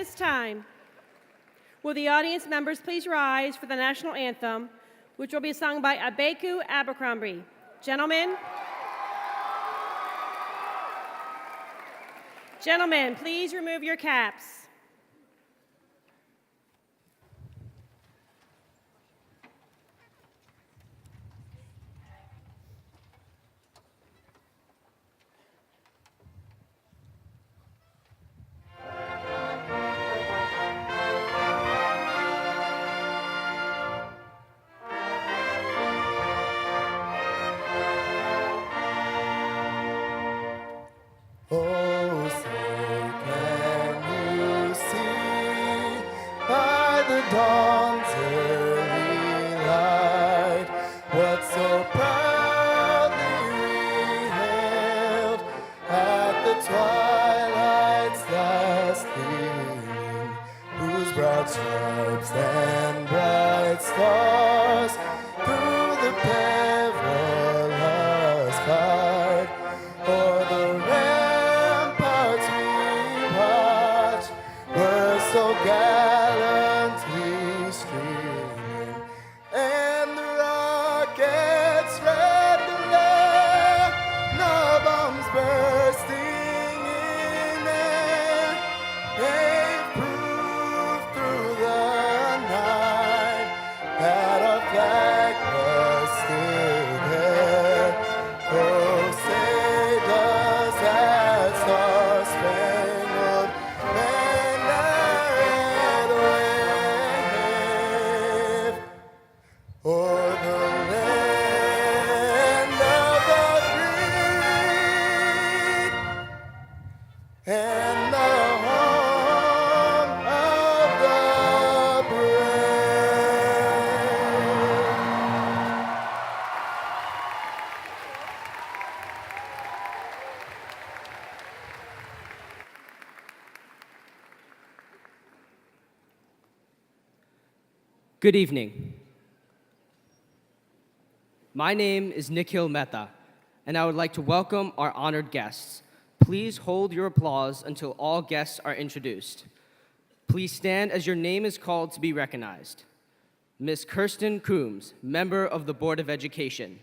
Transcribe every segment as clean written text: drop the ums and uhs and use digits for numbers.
this time, will the audience members please rise for the national anthem, which will be sung by Abeku Abercrombie. Gentlemen, please remove your caps. Oh, say can you see by the dawn's early light what so proudly we hailed at the twilight's last gleaming, whose broad stripes and bright stars through the perilous fight o'er the ramparts we watched were so gallantly streaming, and the rockets' red glare, no bombs bursting in air, gave proof through the night that our flag was still there. Oh, say does that star-spangled banner yet wave o'er the land of the free and the home of the brave. Good evening. My name is Nikhil Mehta, and I would like to welcome our honored guests. Please hold your applause until all guests are introduced. Please stand as your name is called to be recognized. Ms. Kirsten Coombs, member of the Board of Education.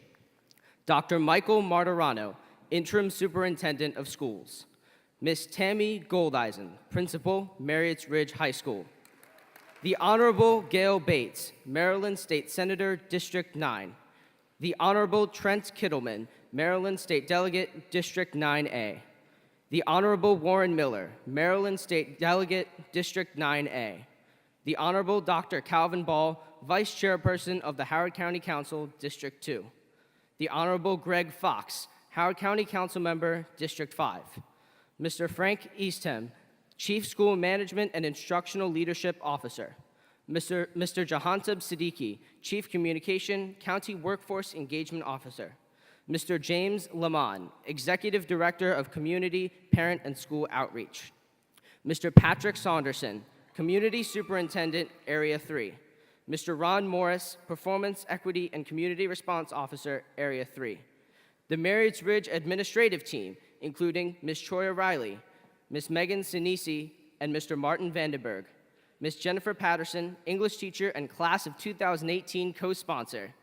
Dr. Michael Martirano, interim superintendent of schools. Ms. Tammy Goldeisen, principal, Marriotts Ridge High School. The Honorable Gail Bates, Maryland State Senator, District 9. The Honorable Trent Kittleman, Maryland State Delegate, District 9A. The Honorable Warren Miller, Maryland State Delegate, District 9A. The Honorable Dr. Calvin Ball, Vice Chairperson of the Howard County Council, District 2. The Honorable Greg Fox, Howard County Council Member, District 5. Mr. Frank Eastham, Chief School Management and Instructional Leadership Officer. Mr. Jahantab Siddiqui, Chief Communication, County Workforce Engagement Officer. Mr. James Lamont, Executive Director of Community, Parent, and School Outreach. Mr. Patrick Saunderson, Community Superintendent, Area 3. Mr. Ron Morris, Performance, Equity, and Community Response Officer, Area 3. The Marriotts Ridge Administrative Team, including Ms. Troy Riley, Ms. Megan Sinisi, and Mr. Martin Vandenberg. Ms. Jennifer Patterson, English teacher and Class of 2018 co-sponsor.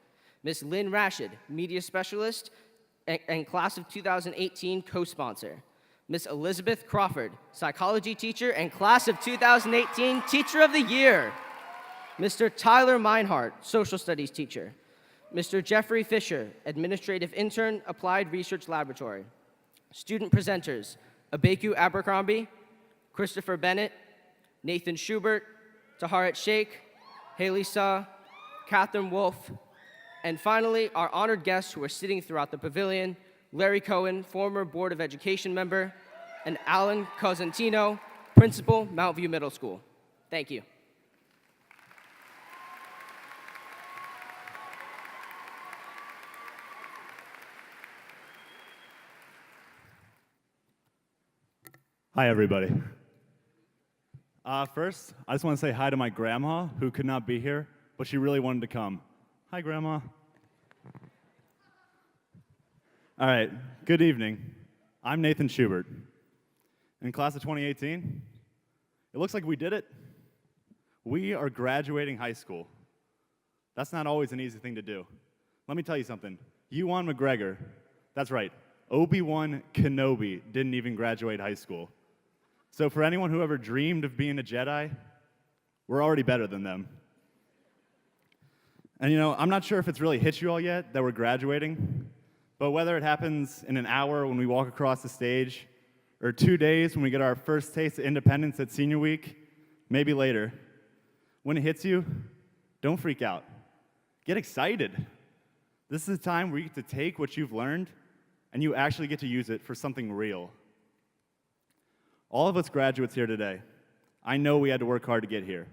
Ms. Lynn Rashid, Media Specialist and Class of 2018 co-sponsor. Ms. Elizabeth Crawford, Psychology teacher and Class of 2018 Teacher of the Year. Mr. Tyler Meinhardt, Social Studies teacher. Mr. Jeffrey Fisher, Administrative Intern, Applied Research Laboratory. Student presenters, Abeku Abercrombie, Christopher Bennett, Nathan Schubert, Taharat Sheikh, Haley Saw, Catherine Wolf, and finally, our honored guests who are sitting throughout the pavilion, Larry Cohen, former Board of Education member, and Alan Cosentino, principal, Mount View Middle School. Thank you. Hi, everybody. First, I just want to say hi to my grandma, who could not be here, but she really wanted to come. Hi, Grandma. All right, good evening. I'm Nathan Schubert. In class of 2018, it It looks like we did it. We are graduating high school. That's not always an easy thing to do. Let me tell you something. Ewan McGregor, that's right, Obi-Wan Kenobi didn't even graduate high school. So for anyone who ever dreamed of being a Jedi, we're already better than them. And I'm not sure if it's really hit you all yet that we're graduating, but whether it happens in an hour when we walk across the stage, or 2 days when we get our first taste of independence at senior week, maybe later, when it hits you, don't freak out. Get excited. This is a time where you get to take what you've learned and you actually get to use it for something real. All of us graduates here today, I know we had to work hard to get here.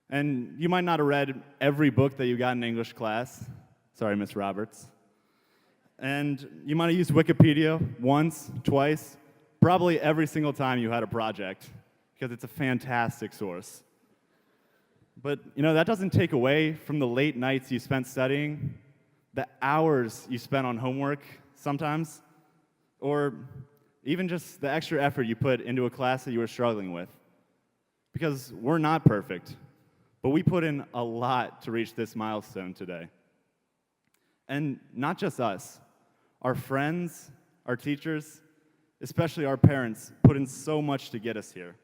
And you might not have read every book that you got in English class. Sorry, Miss Roberts. And you might have used Wikipedia once, twice, probably every single time you had a project, because it's a fantastic source. But that doesn't take away from the late nights you spent studying, the hours you spent on homework sometimes, or even just the extra effort you put into a class that you were struggling with. Because we're not perfect, but we put in a lot to reach this milestone today. And not just us, our friends, our teachers, especially our parents, put in so much to get us here.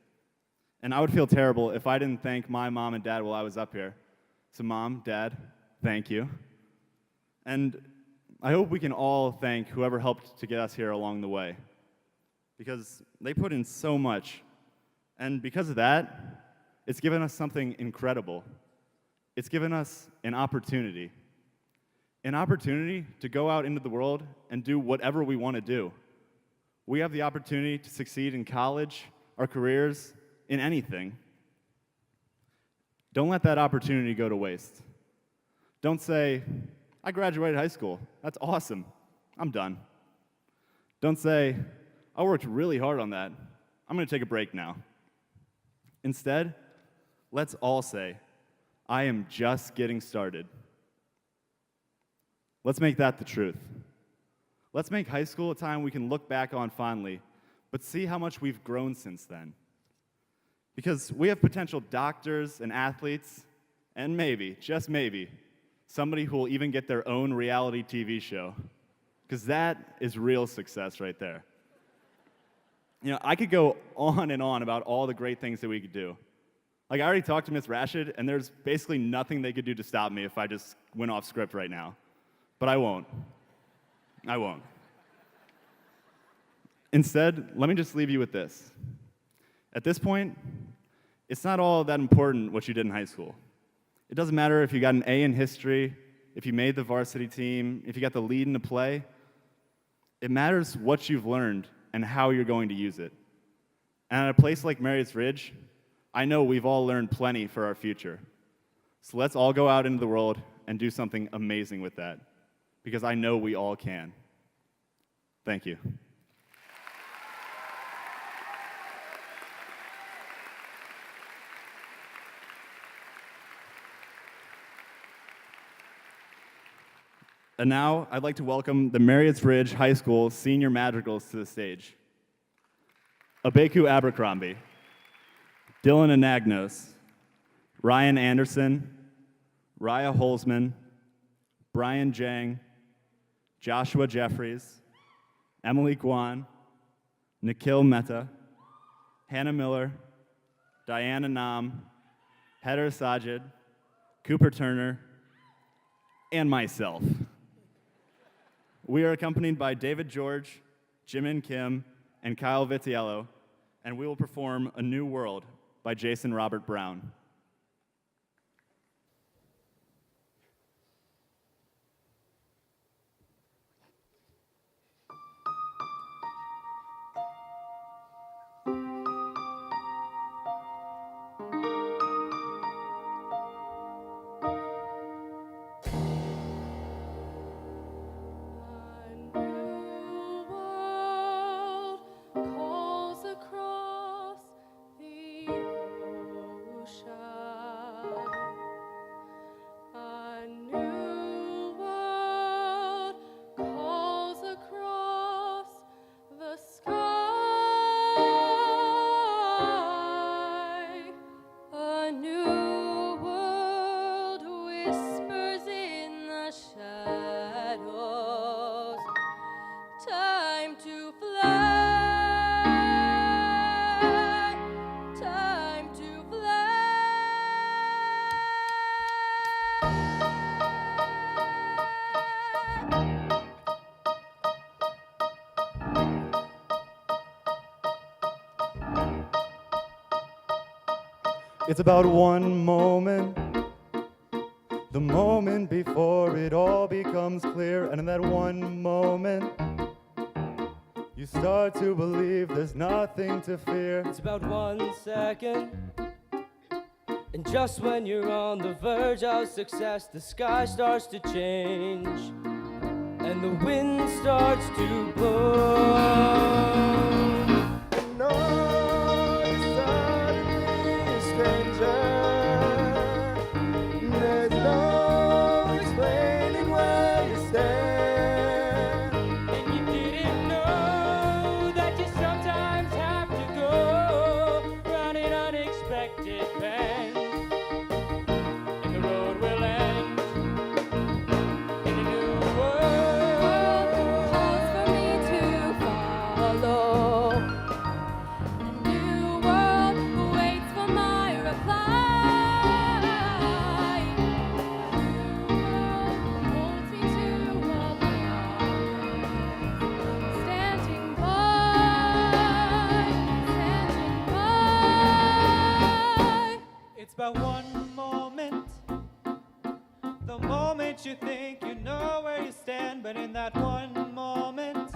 And I would feel terrible if I didn't thank my mom and dad while I was up here. So Mom, Dad, thank you. And I hope we can all thank whoever helped to get us here along the way, because they put in so much. And because of that, it's given us something incredible. It's given us an opportunity to go out into the world and do whatever we want to do. We have the opportunity to succeed in college, our careers, in anything. Don't let that opportunity go to waste. Don't say, I graduated high school. That's awesome. I'm done. Don't say, I worked really hard on that. I'm going to take a break now. Instead, let's all say, I am just getting started. Let's make that the truth. Let's make high school a time we can look back on fondly, but see how much we've grown since then. Because we have potential doctors and athletes, and maybe, just maybe, somebody who will even get their own reality TV show. Because that is real success right there. I could go on and on about all the great things that we could do. Like, I already talked to Miss Rashid, and there's basically nothing they could do to stop me if I just went off script right now. But I won't. I won't. Instead, let me just leave you with this. At this point, it's not all that important what you did in high school. It doesn't matter if you got an A in history, if you made the varsity team, if you got the lead in a play. It matters what you've learned and how you're going to use it. And at a place like Marriotts Ridge, I know we've all learned plenty for our future. So let's all go out into the world and do something amazing with that, because I know we all can. Thank you. And now, I'd like to welcome the Marriotts Ridge High School Senior Madrigals to the stage. Abeku Abercrombie, Dylan Anagnos, Ryan Anderson, Raya Holzman, Brian Jang, Joshua Jeffries, Emily Guan, Nikhil Mehta, Hannah Miller, Diana Nam, Heather Sajid, Cooper Turner, and myself. We are accompanied by David George, Jimin Kim, and Kyle Vitiello, and we will perform A New World by Jason Robert Brown. Calls across the ocean. It's about one moment, the moment before it all becomes clear. And in that one moment, you start to believe there's nothing to fear. It's about 1 second. And just when you're on the verge of success, the sky starts to change and the wind starts to blow. And all of a sudden you're a stranger. There's no explaining where you stand. And you didn't know that you sometimes have to go round an unexpected bend. And the road will end in a new world. Calls for me to follow. A new world waits for my reply. A new world holds me to apply. Standing by. It's about one moment, the moment you think you know where you stand, but in that one moment,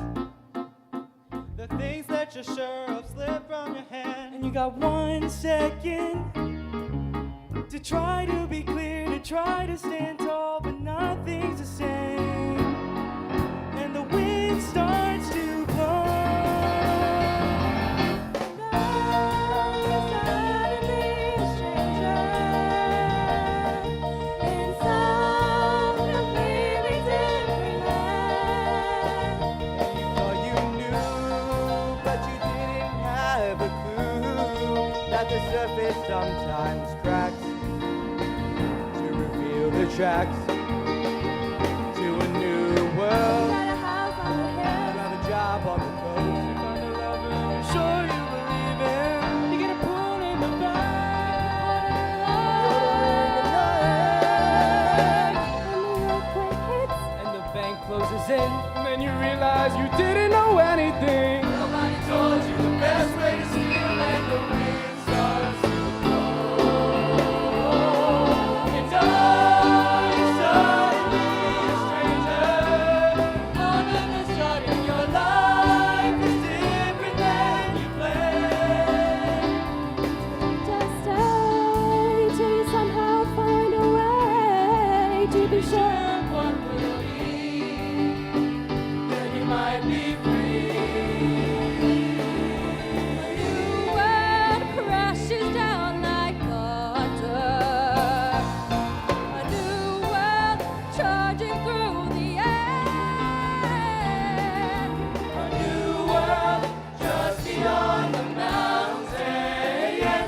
the things that you're sure of slip from your hand. And you got 1 second to try to be clear, to try to stand tall, but nothing's the same. And the wind starts to blow. You thought you knew, but you didn't have a clue that the surface sometimes cracks to reveal the tracks to a new world. Got a job on the coast, you find a lover you're sure you believe in. You get a pull in the back. And the bank closes in, and then you realize you didn't know anything. Nobody told you the best way to steal and the wind starts to blow. It's all you suddenly a stranger. All of a sudden your life is different than you planned. Just stay till you somehow find a way to be sure. What will be? Then you might be free. A new world crashes down like thunder. A new world charging through the air. A new world just beyond the mountain,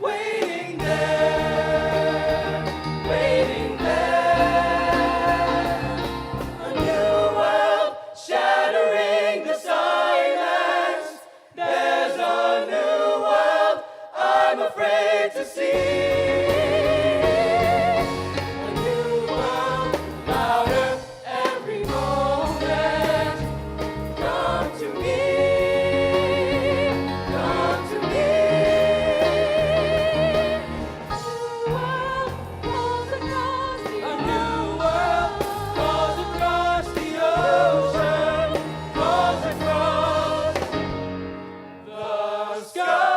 waiting there, waiting there. A new world shattering the silence. There's a new world I'm afraid to see. A new world louder every moment. Come to me, come to me. A new world falls across the A new world calls across the ocean, calls across the sky.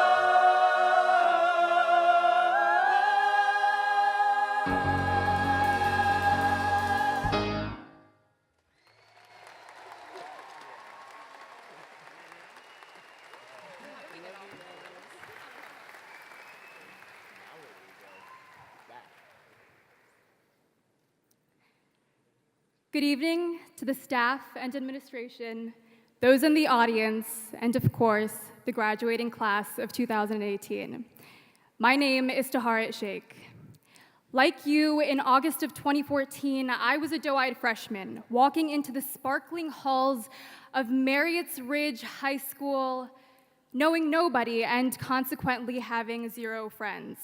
Good evening to the staff and administration, those in the audience, and of course, the graduating class of 2018. My name is Taharat Sheikh. Like you, in August of 2014, I was a doe-eyed freshman walking into the sparkling halls of Marriotts Ridge High School, knowing nobody and consequently having 0 friends.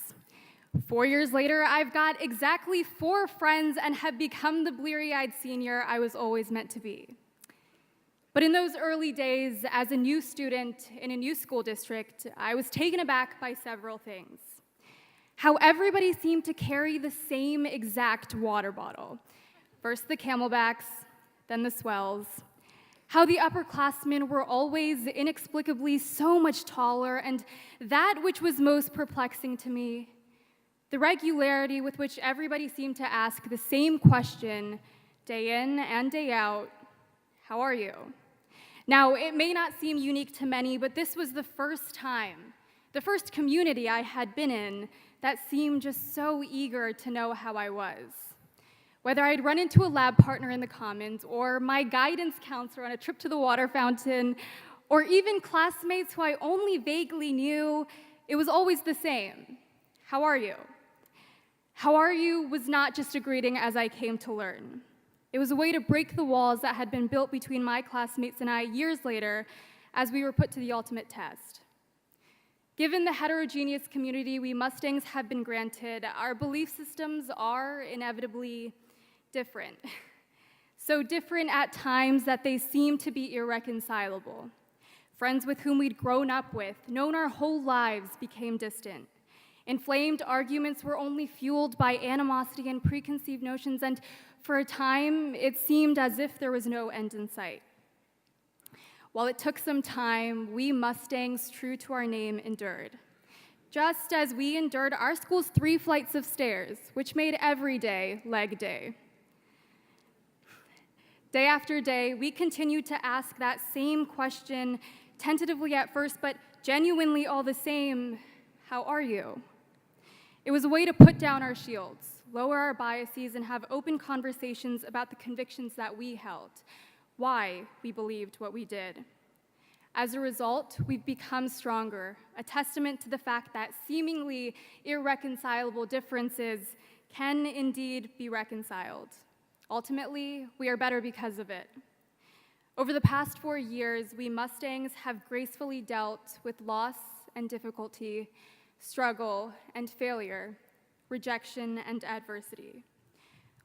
4 years later, I've got exactly 4 friends and have become the bleary-eyed senior I was always meant to be. But in those early days, as a new student in a new school district, I was taken aback by several things. How everybody seemed to carry the same exact water bottle. First the camelbacks, then the swells. How the upperclassmen were always inexplicably so much taller, and that which was most perplexing to me, the regularity with which everybody seemed to ask the same question day in and day out, how are you? Now, it may not seem unique to many, but this was the first time, the first community I had been in that seemed just so eager to know how I was. Whether I'd run into a lab partner in the Commons, or my guidance counselor on a trip to the water fountain, or even classmates who I only vaguely knew, it was always the same. How are you? How are you was not just a greeting as I came to learn. It was a way to break the walls that had been built between my classmates and I years later as we were put to the ultimate test. Given the heterogeneous community we Mustangs have been granted, our belief systems are inevitably different. So different at times that they seem to be irreconcilable. Friends with whom we'd grown up with, known our whole lives, became distant. Inflamed arguments were only fueled by animosity and preconceived notions, and for a time, it seemed as if there was no end in sight. While it took some time, we Mustangs, true to our name, endured. Just as we endured our school's 3 flights of stairs, which made every day leg day. Day after day, we continued to ask that same question, tentatively at first, but genuinely all the same, how are you? It was a way to put down our shields, lower our biases, and have open conversations about the convictions that we held, why we believed what we did. As a result, we've become stronger, a testament to the fact that seemingly irreconcilable differences can indeed be reconciled. Ultimately, we are better because of it. Over the past 4 years, we Mustangs have gracefully dealt with loss and difficulty, struggle and failure, rejection and adversity.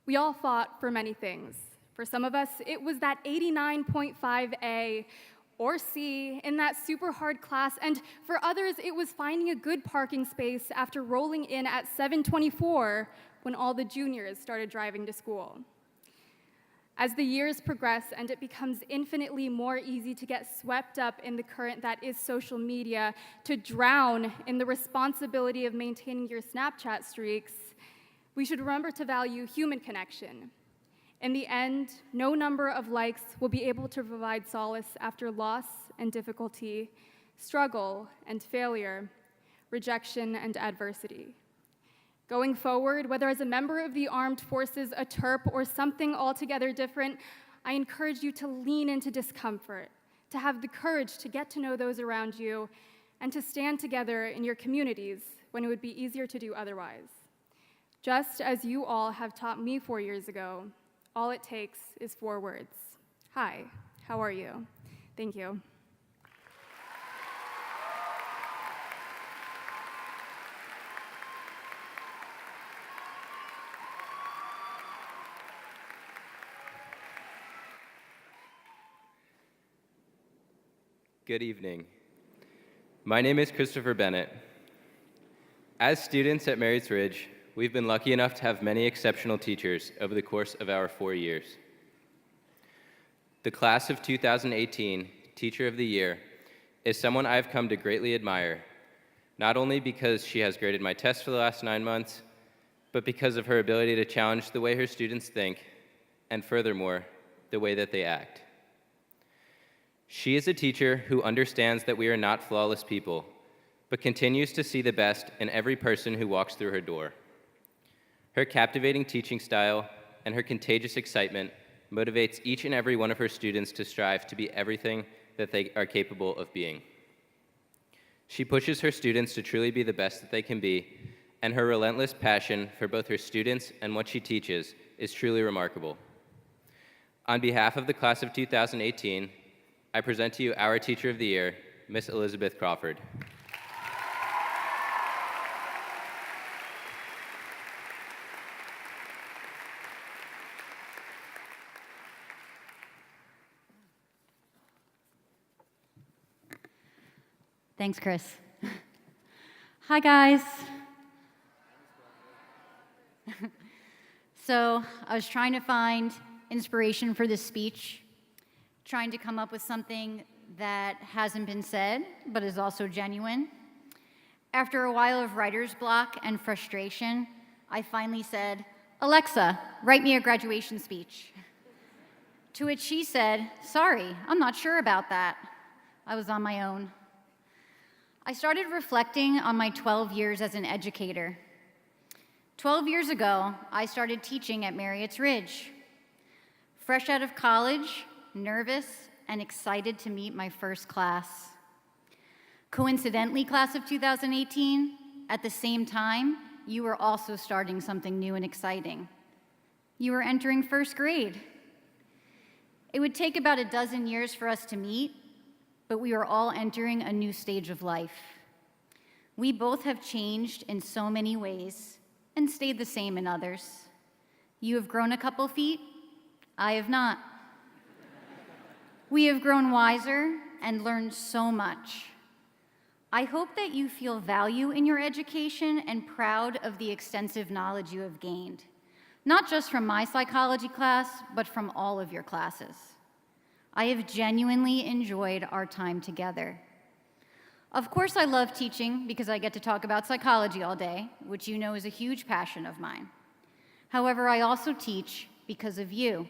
We all fought for many things. For some of us, it was that 89.5 A or C in that super hard class, and for others, it was finding a good parking space after rolling in at 7:24 when all the juniors started driving to school. As the years progress and it becomes infinitely more easy to get swept up in the current that is social media, to drown in the responsibility of maintaining your Snapchat streaks, we should remember to value human connection. In the end, no number of likes will be able to provide solace after loss and difficulty, struggle and failure, rejection and adversity. Going forward, whether as a member of the armed forces, a TERP, or something altogether different, I encourage you to lean into discomfort, to have the courage to get to know those around you, and to stand together in your communities when it would be easier to do otherwise. Just as you all have taught me 4 years ago, all it takes is 4 words. Hi, how are you? Thank you. Good evening. My name is Christopher Bennett. As students at Marriotts Ridge, we've been lucky enough to have many exceptional teachers over the course of our 4 years. The class of 2018 Teacher of the Year is someone I've come to greatly admire, not only because she has graded my tests for the last 9 months, but because of her ability to challenge the way her students think, and furthermore, the way that they act. She is a teacher who understands that we are not flawless people, but continues to see the best in every person who walks through her door. Her captivating teaching style and her contagious excitement motivates each and every one of her students to strive to be everything that they are capable of being. She pushes her students to truly be the best that they can be, and her relentless passion for both her students and what she teaches is truly remarkable. On behalf of the class of 2018, I present to you our Teacher of the Year, Miss Elizabeth Crawford. Thanks, Chris. Hi, guys. So I was trying to find inspiration for this speech, trying to come up with something that hasn't been said, but is also genuine. After a while of writer's block and frustration, I finally said, "Alexa, write me a graduation speech." To which she said, "Sorry, I'm not sure about that." I was on my own. I started reflecting on my 12 years as an educator. 12 years ago, I started teaching at Marriotts Ridge. Fresh out of college, nervous, and excited to meet my first class. Coincidentally, class of 2018, at the same time, you were also starting something new and exciting. You were entering first grade. It would take about a dozen years for us to meet, but we were all entering a new stage of life. We both have changed in so many ways and stayed the same in others. You have grown a couple feet, I have not. We have grown wiser and learned so much. I hope that you feel value in your education and proud of the extensive knowledge you have gained, not just from my psychology class, but from all of your classes. I have genuinely enjoyed our time together. Of course, I love teaching because I get to talk about psychology all day, which you know is a huge passion of mine. However, I also teach because of you.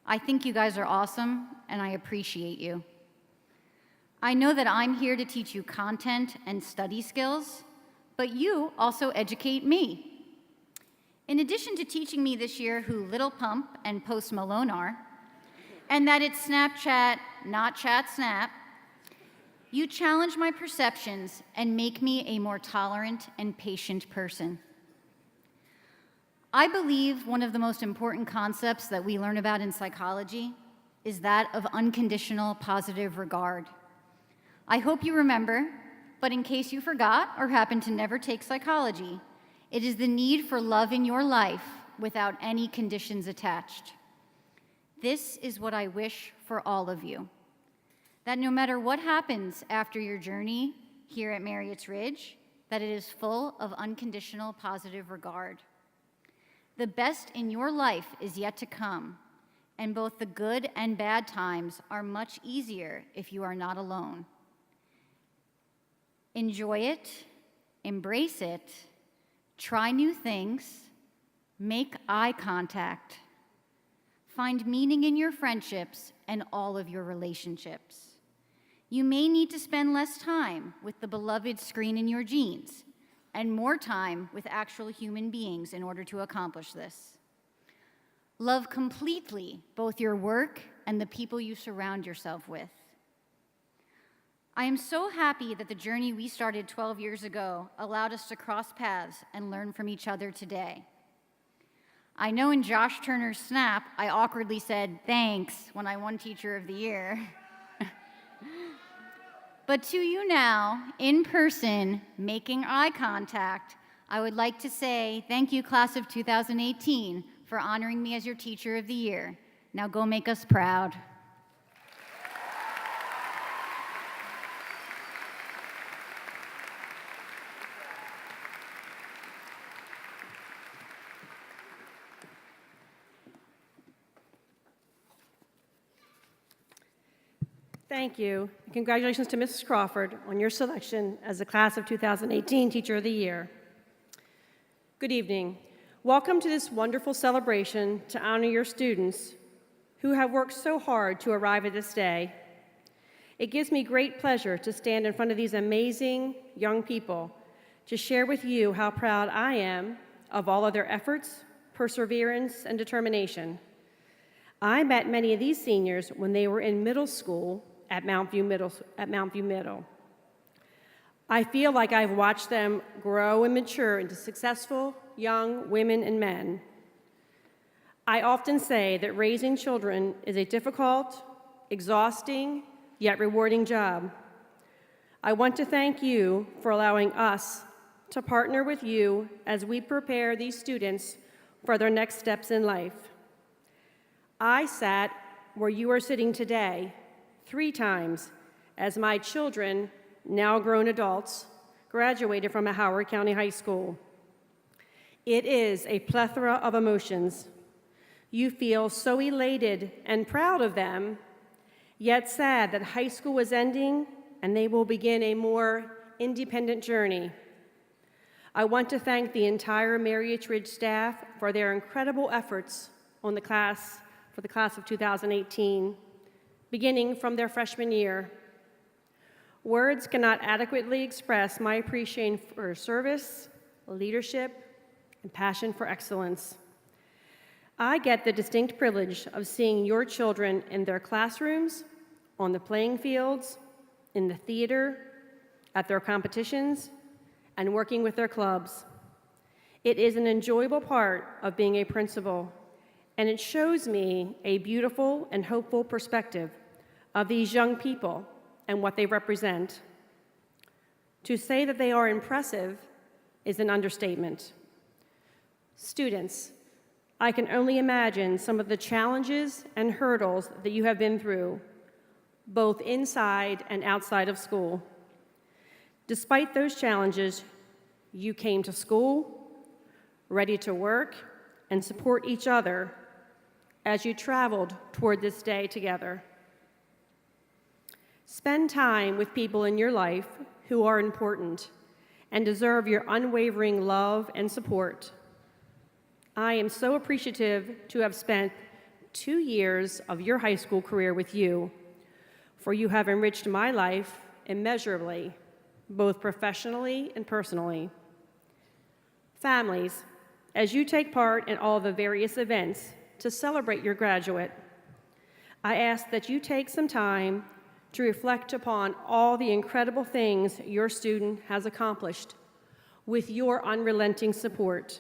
I think you guys are awesome, and I appreciate you. I know that I'm here to teach you content and study skills, but you also educate me. In addition to teaching me this year who Little Pump and Post Malone are, and that it's Snapchat, not Chat Snap, you challenge my perceptions and make me a more tolerant and patient person. I believe one of the most important concepts that we learn about in psychology is that of unconditional positive regard. I hope you remember, but in case you forgot or happen to never take psychology, it is the need for love in your life without any conditions attached. This is what I wish for all of you. That no matter what happens after your journey here at Marriotts Ridge, that it is full of unconditional positive regard. The best in your life is yet to come, and both the good and bad times are much easier if you are not alone. Enjoy it, embrace it, try new things, make eye contact, find meaning in your friendships and all of your relationships. You may need to spend less time with the beloved screen in your jeans and more time with actual human beings in order to accomplish this. Love completely both your work and the people you surround yourself with. I am so happy that the journey we started 12 years ago allowed us to cross paths and learn from each other today. I know in Josh Turner's Snap, I awkwardly said thanks when I won Teacher of the Year. But to you now, in person, making eye contact, I would like to say thank you, class of 2018, for honoring me as your Teacher of the Year. Now go make us proud. Thank you. Congratulations to Mrs. Crawford on your selection as the Class of 2018 Teacher of the Year. Good evening. Welcome to this wonderful celebration to honor your students who have worked so hard to arrive at this day. It gives me great pleasure to stand in front of these amazing young people to share with you how proud I am of all of their efforts, perseverance, and determination. I met many of these seniors when they were in middle school at Mount View Middle. I feel like I've watched them grow and mature into successful young women and men. I often say that raising children is a difficult, exhausting, yet rewarding job. I want to thank you for allowing us to partner with you as we prepare these students for their next steps in life. I sat where you are sitting today 3 times as my children, now grown adults, graduated from a Howard County high school. It is a plethora of emotions. You feel so elated and proud of them, yet sad that high school is ending and they will begin a more independent journey. I want to thank the entire Marriotts Ridge staff for their incredible efforts on the class of 2018, beginning from their freshman year. Words cannot adequately express my appreciation for service, leadership, and passion for excellence. I get the distinct privilege of seeing your children in their classrooms, on the playing fields, in the theater, at their competitions, and working with their clubs. It is an enjoyable part of being a principal, and it shows me a beautiful and hopeful perspective of these young people and what they represent. To say that they are impressive is an understatement. Students, I can only imagine some of the challenges and hurdles that you have been through, both inside and outside of school. Despite those challenges, you came to school, ready to work and support each other as you traveled toward this day together. Spend time with people in your life who are important and deserve your unwavering love and support. I am so appreciative to have spent 2 years of your high school career with you, for you have enriched my life immeasurably, both professionally and personally. Families, as you take part in all the various events to celebrate your graduate, I ask that you take some time to reflect upon all the incredible things your student has accomplished with your unrelenting support.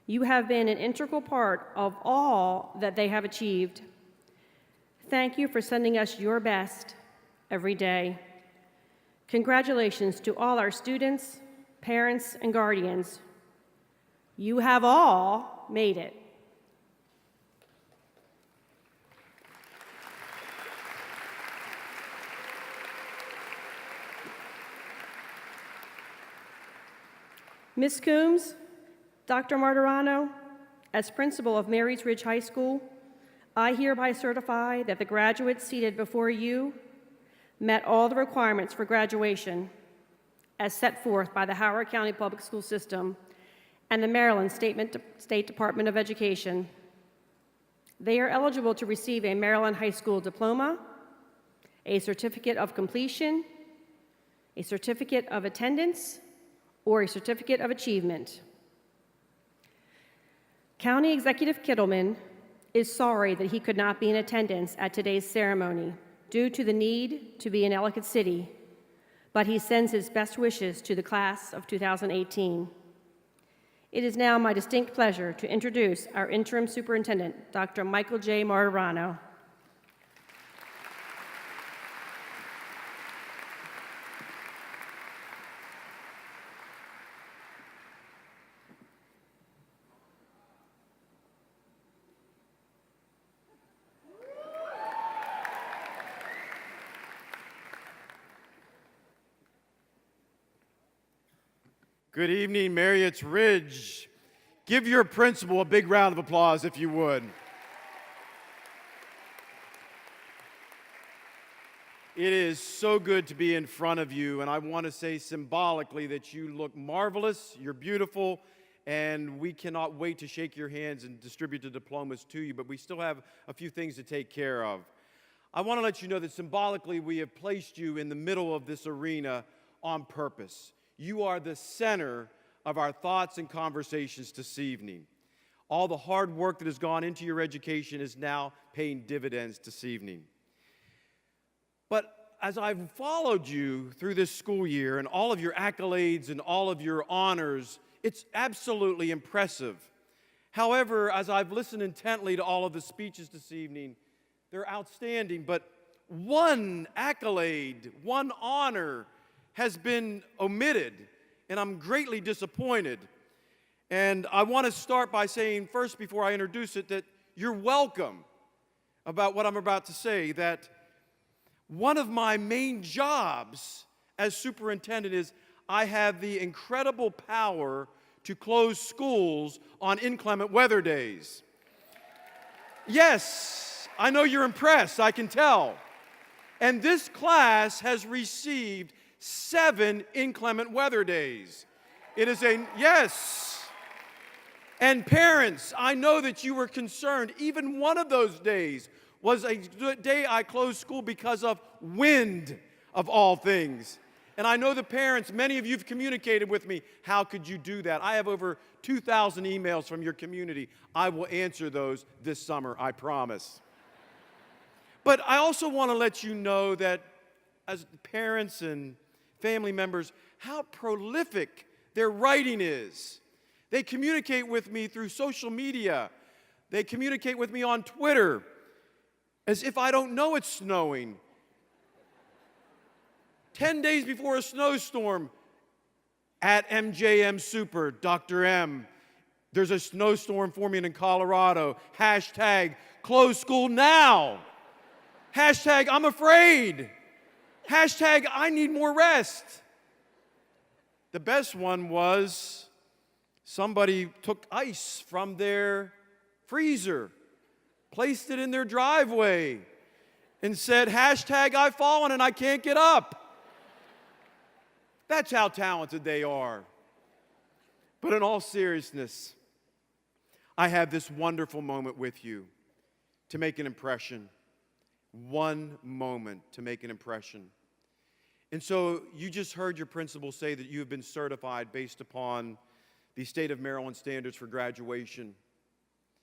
You have been an integral part of all that they have achieved. Thank you for sending us your best every day. Congratulations to all our students, parents, and guardians. You have all made it. Ms. Coombs, Dr. Martirano, as principal of Marriotts Ridge High School, I hereby certify that the graduates seated before you met all the requirements for graduation as set forth by the Howard County Public School System and the Maryland State Department of Education. They are eligible to receive a Maryland High School diploma, a certificate of completion, a certificate of attendance, or a certificate of achievement. County Executive Kittleman is sorry that he could not be in attendance at today's ceremony due to the need to be in Ellicott City, but he sends his best wishes to the class of 2018. It is now my distinct pleasure to introduce our interim superintendent, Dr. Michael J. Martirano. Good evening, Marriotts Ridge. Give your principal a big round of applause if you would. It is so good to be in front of you, and I want to say symbolically that you look marvelous, you're beautiful, and we cannot wait to shake your hands and distribute the diplomas to you, but we still have a few things to take care of. I want to let you know that symbolically we have placed you in the middle of this arena on purpose. You are the center of our thoughts and conversations this evening. All the hard work that has gone into your education is now paying dividends this evening. But as I've followed you through this school year and all of your accolades and all of your honors, it's absolutely impressive. However, as I've listened intently to all of the speeches this evening, they're outstanding, but one accolade, one honor has been omitted, and I'm greatly disappointed. And I want to start by saying first, before I introduce it, that you're welcome about what I'm about to say, that one of my main jobs as superintendent is I have the incredible power to close schools on inclement weather days. Yes, I know you're impressed, I can tell. And this class has received 7 inclement weather days. It is yes. And parents, I know that you were concerned. Even one of those days was a day I closed school because of wind, of all things. And I know the parents, many of you have communicated with me, how could you do that? I have over 2,000 emails from your community. I will answer those this summer, I promise. But I also want to let you know that as parents and family members, how prolific their writing is. They communicate with me through social media. They communicate with me on Twitter as if I don't know it's snowing. 10 days before a snowstorm, at MJM Super, Dr. M, there's a snowstorm forming in Colorado. Hashtag close school now. Hashtag I'm afraid. Hashtag I need more rest. The best one was somebody took ice from their freezer, placed it in their driveway, and said, hashtag I've fallen and I can't get up. That's how talented they are. But in all seriousness, I have this wonderful moment with you to make an impression. One moment to make an impression. And so you just heard your principal say that you have been certified based upon the state of Maryland standards for graduation.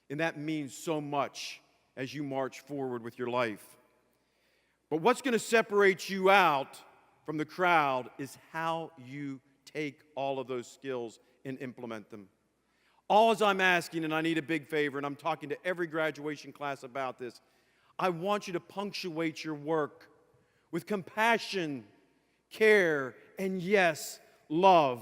And that means so much as you march forward with your life. But what's going to separate you out from the crowd is how you take all of those skills and implement them. All I'm asking, and I need a big favor, and I'm talking to every graduation class about this, I want you to punctuate your work with compassion, care, and yes, love.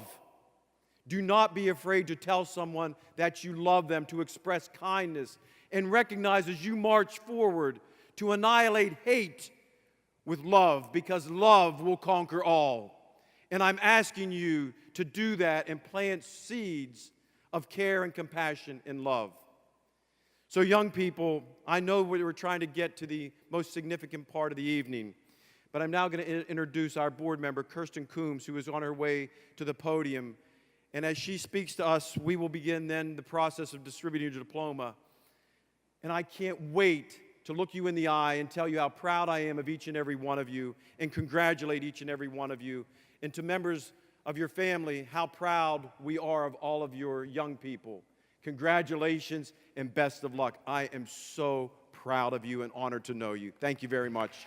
Do not be afraid to tell someone that you love them, to express kindness, and recognize as you march forward to annihilate hate with love, because love will conquer all. And I'm asking you to do that and plant seeds of care and compassion and love. So young people, I know we're trying to get to the most significant part of the evening, but I'm now going to introduce our board member, Kirsten Coombs, who is on her way to the podium. And as she speaks to us, we will begin then the process of distributing your diploma. And I can't wait to look you in the eye and tell you how proud I am of each and every one of you and congratulate each and every one of you. And to members of your family, how proud we are of all of your young people. Congratulations and best of luck. I am so proud of you and honored to know you. Thank you very much.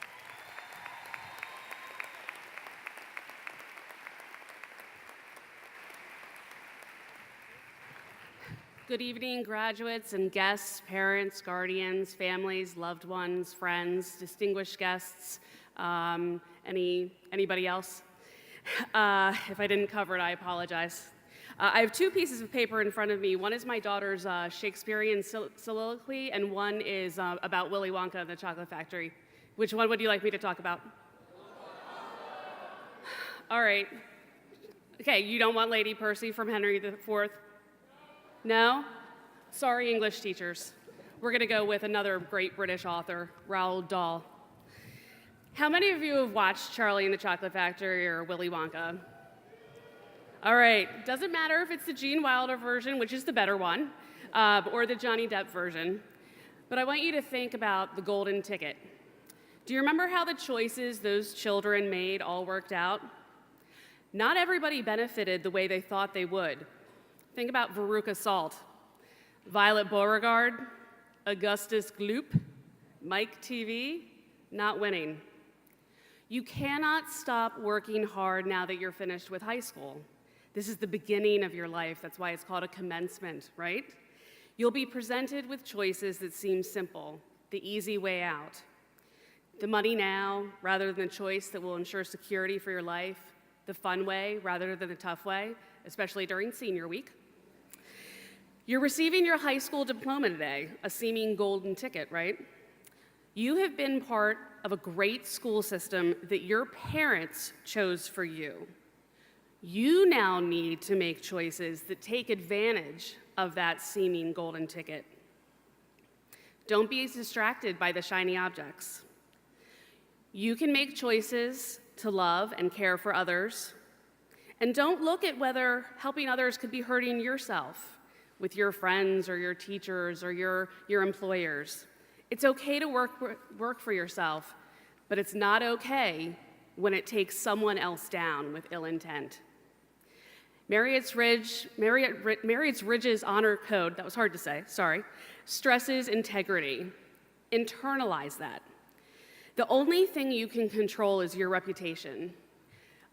Good evening, graduates and guests, parents, guardians, families, loved ones, friends, distinguished guests, anybody else? If I didn't cover it, I apologize. I have 2 pieces of paper in front of me. One is my daughter's Shakespearean soliloquy, and one is about Willy Wonka and the Chocolate Factory. Which one would you like me to talk about? All right. Okay, you don't want Lady Percy from Henry IV? No? Sorry, English teachers. We're going to go with another great British author, Roald Dahl. How many of you have watched Charlie and the Chocolate Factory or Willy Wonka? All right, doesn't matter if it's the Gene Wilder version, which is the better one, or the Johnny Depp version, but I want you to think about the golden ticket. Do you remember how the choices those children made all worked out? Not everybody benefited the way they thought they would. Think about Veruca Salt, Violet Beauregard, Augustus Gloop, Mike TV, not winning. You cannot stop working hard now that you're finished with high school. This is the beginning of your life. That's why it's called a commencement, right? You'll be presented with choices that seem simple, the easy way out. The money now, rather than the choice that will ensure security for your life. The fun way, rather than the tough way, especially during senior week. You're receiving your high school diploma today, a seeming golden ticket, right? You have been part of a great school system that your parents chose for you. You now need to make choices that take advantage of that seeming golden ticket. Don't be distracted by the shiny objects. You can make choices to love and care for others. And don't look at whether helping others could be hurting yourself with your friends or your teachers or your employers. It's okay to work for yourself, but it's not okay when it takes someone else down with ill intent. Marriotts Ridge's honor code, that was hard to say, sorry, stresses integrity. Internalize that. The only thing you can control is your reputation.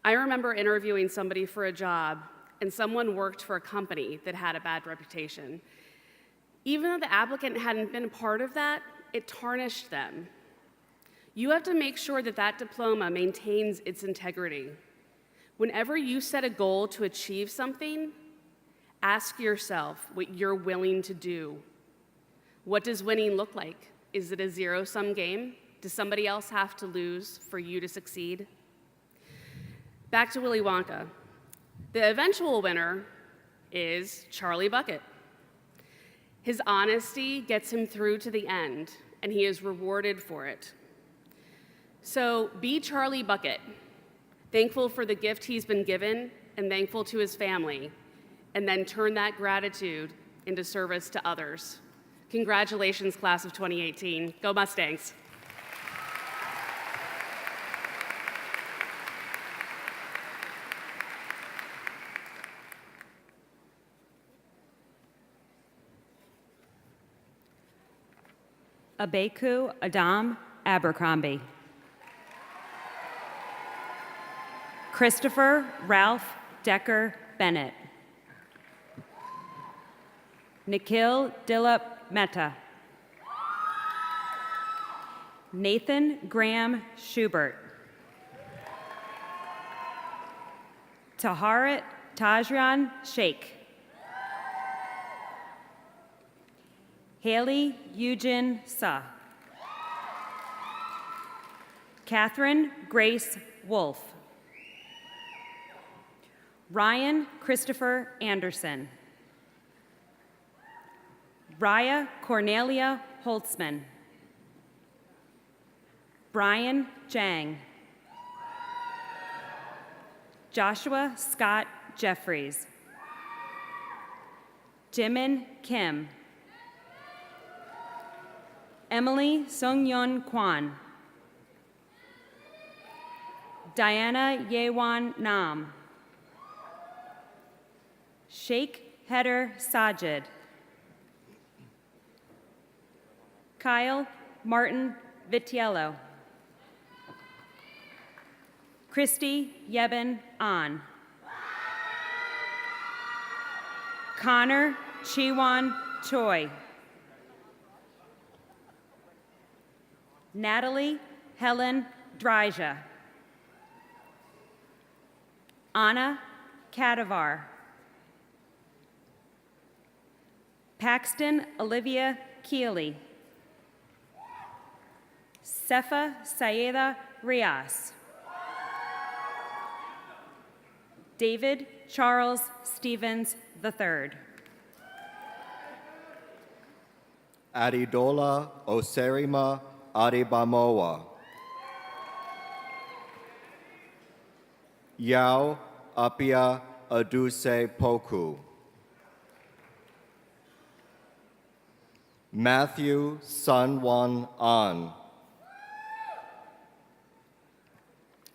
I remember interviewing somebody for a job, and someone worked for a company that had a bad reputation. Even though the applicant hadn't been a part of that, it tarnished them. You have to make sure that that diploma maintains its integrity. Whenever you set a goal to achieve something, ask yourself what you're willing to do. What does winning look like? Is it a zero-sum game? Does somebody else have to lose for you to succeed? Back to Willy Wonka. The eventual winner is Charlie Bucket. His honesty gets him through to the end, and he is rewarded for it. So be Charlie Bucket, thankful for the gift he's been given and thankful to his family, and then turn that gratitude into service to others. Congratulations, class of 2018. Go Mustangs. Abeku Adam Abercrombie. Christopher Ralph Decker Bennett. Nikhil Dilip Mehta. Nathan Graham Schubert. Taharat Tajran Sheikh. Haley Eugen Sa. Catherine Grace Wolf. Ryan Christopher Anderson. Raya Cornelia Holtzman. Brian Jang. Joshua Scott Jeffries. Jimin Kim. Emily Sungyeon Kwan. Diana Yewan Nam. Sheikh Heder Sajid. Kyle Martin Vitiello. Christy Yeben An. Connor Chiwan Choi. Natalie Helen Dryja. Anna Kadavar. Paxton Olivia Keeley. Sefa Sayeda Rias. David Charles Stevens III. Adidola Oserima Adibamoa. Yao Apia Aduse Poku. Matthew Sunwon An.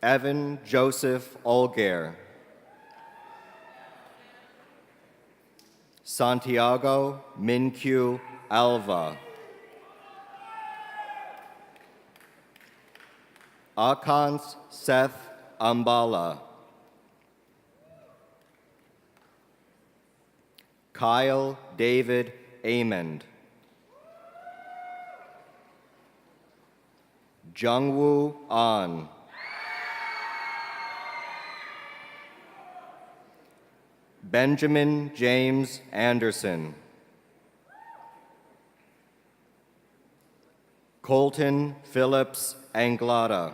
Evan Joseph Olger. Santiago Minkyu Alva. Akans Seth Ambala. Kyle David Amond. Jungwoo An. Benjamin James Anderson. Colton Phillips Anglada.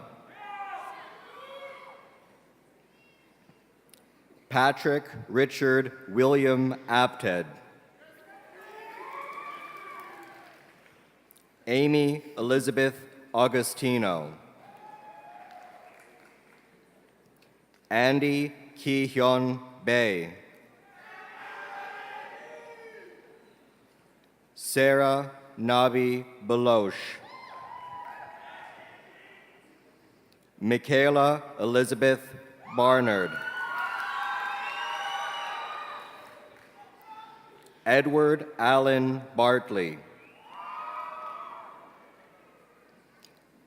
Patrick Richard William Apted. Amy Elizabeth Augustino. Andy Ki-hyun Bae. Sarah Nabi Belosh. Michaela Elizabeth Barnard. Edward Allen Bartley.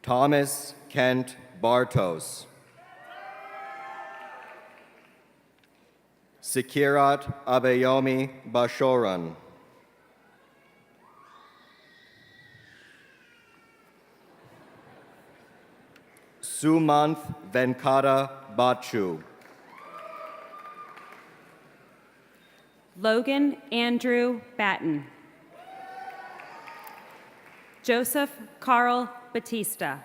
Thomas Kent Bartos. Sikirat Abayomi Bashoran. Sumanth Venkata Bachu. Logan Andrew Batten. Joseph Carl Batista.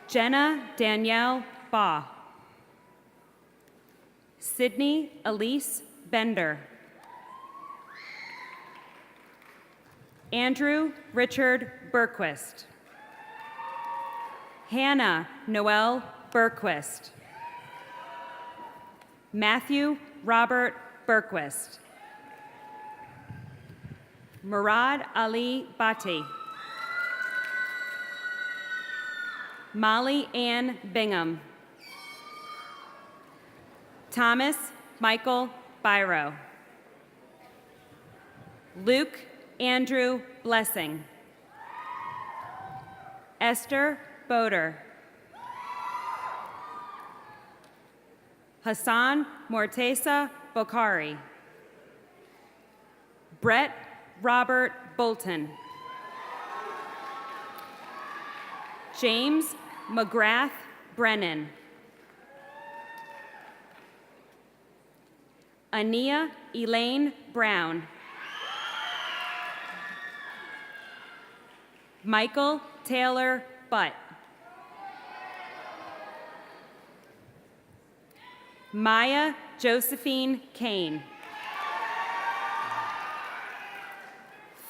Jenna Danielle Baugh. Sydney Elise Bender. Andrew Richard Berquist. Hannah Noel Berquist. Matthew Robert Berquist. Murad Ali Bhatti. Molly Ann Bingham. Thomas Michael Byro. Luke Andrew Blessing. Esther Boder. Hassan Mortesa Bokhari. Brett Robert Bolton. James McGrath Brennan. Ania Elaine Brown. Michael Taylor Butt. Maya Josephine Kane.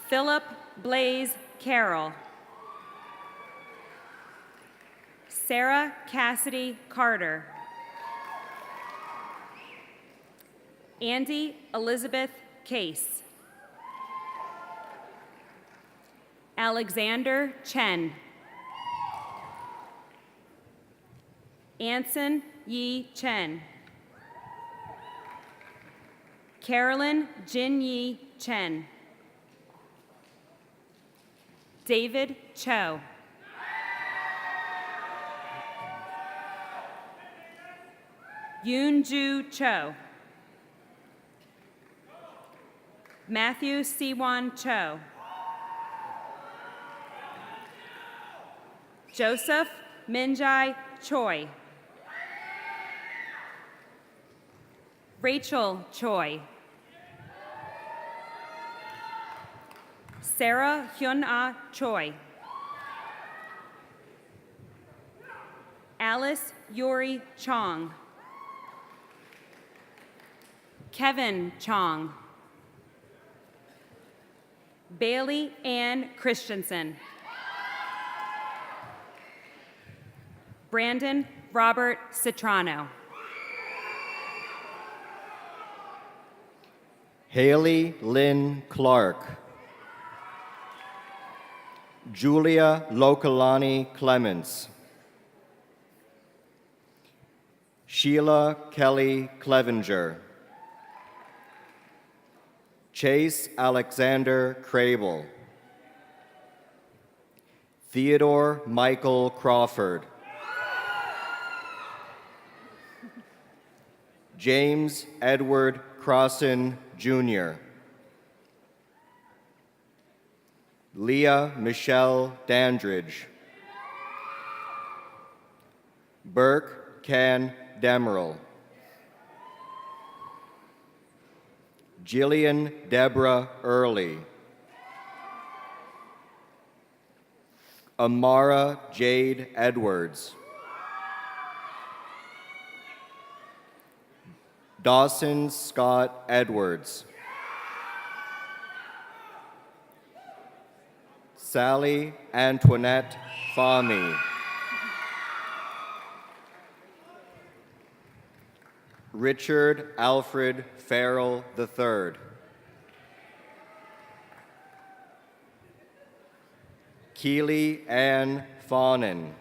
Philip Blaze Carroll. Sarah Cassidy Carter. Andy Elizabeth Case. Alexander Chen. Anson Yi Chen. Carolyn Jin Yi Chen. David Cho. Yoonju Cho. Matthew Siwan Cho. Joseph Minjai Choi. Rachel Choi. Sarah Hyun-ah Choi. Alice Yuri Chong. Kevin Chong. Bailey Ann Christensen. Brandon Robert Citrano. Haley Lynn Clark. Julia Lokalani Clements. Sheila Kelly Clevenger. Chase Alexander Crable. Theodore Michael Crawford. James Edward Crossan, Jr. Leah Michelle Dandridge. Burke Can Demeril. Jillian Deborah Early. Amara Jade Edwards. Dawson Scott Edwards. Sally Antoinette Fahmy. Richard Alfred Farrell III. Keely Ann Fawnin.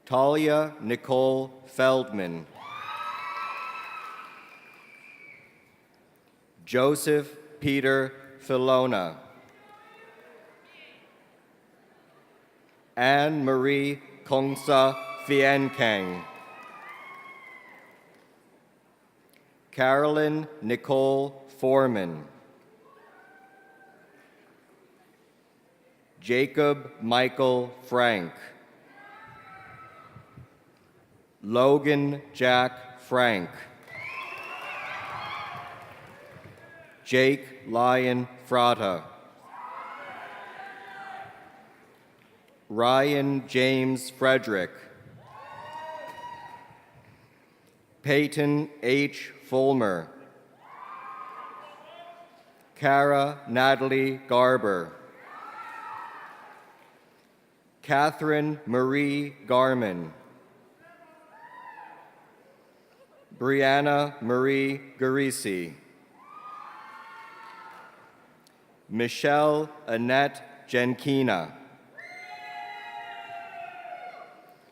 Talia Nicole Feldman. Joseph Peter Filona. Anne Marie Kongsa Fienkang. Carolyn Nicole Foreman. Jacob Michael Frank. Logan Jack Frank. Jake Lyon Frata. Ryan James Frederick. Peyton H. Fulmer. Cara Natalie Garber. Catherine Marie Garman. Brianna Marie Garisi. Michelle Annette Genkina.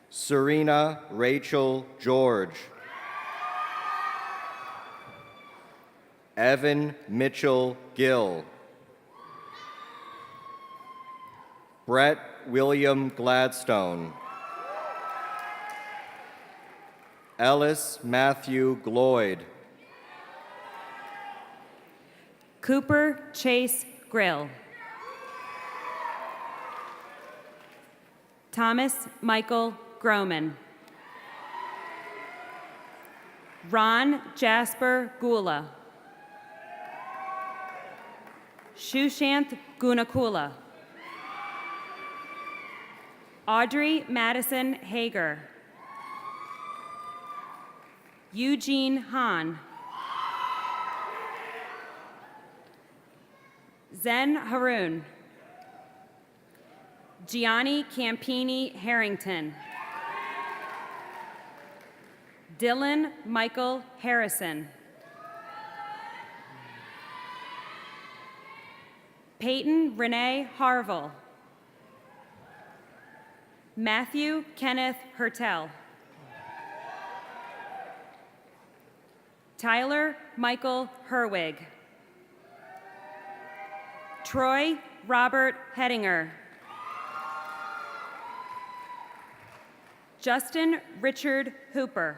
Serena Rachel George. Evan Mitchell Gill. Brett William Gladstone. Ellis Matthew Gloyd. Cooper Chase Grill. Thomas Michael Groman. Ron Jasper Gula. Shushanth Gunakula. Audrey Madison Hager. Eugene Hahn. Zen Haroon. Gianni Campini Harrington. Dylan Michael Harrison. Peyton Renee Harville. Matthew Kenneth Hertel. Tyler Michael Herwig. Troy Robert Hedinger. Justin Richard Hooper.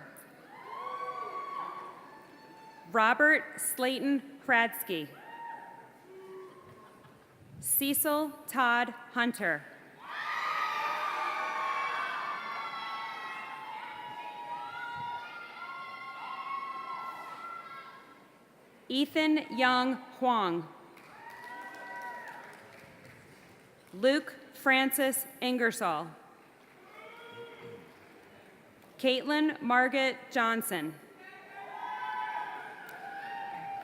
Robert Slayton Kradsky. Cecil Todd Hunter. Ethan Young Huang. Luke Francis Ingersoll. Caitlin Margaret Johnson.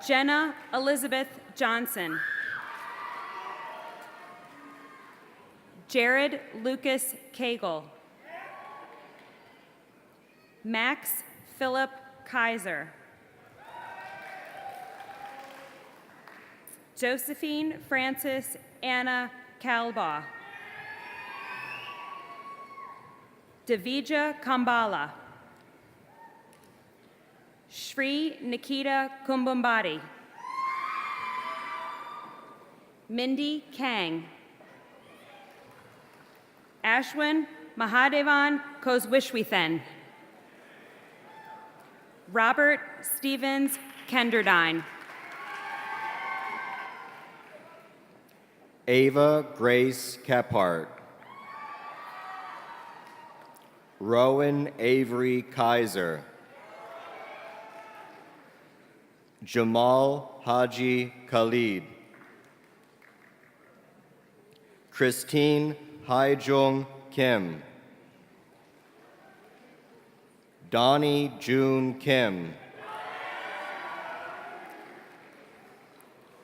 Jenna Elizabeth Johnson. Jared Lucas Cagle. Max Philip Kaiser. Josephine Frances Anna Kalbaugh. Davija Kambala. Shri Nikita Kumbumbadi. Mindy Kang. Ashwin Mahadevan Kozwishwithen. Robert Stevens Kenderdine. Ava Grace Kephart. Rowan Avery Kaiser. Jamal Haji Khalid. Christine Haijung Kim. Donnie June Kim.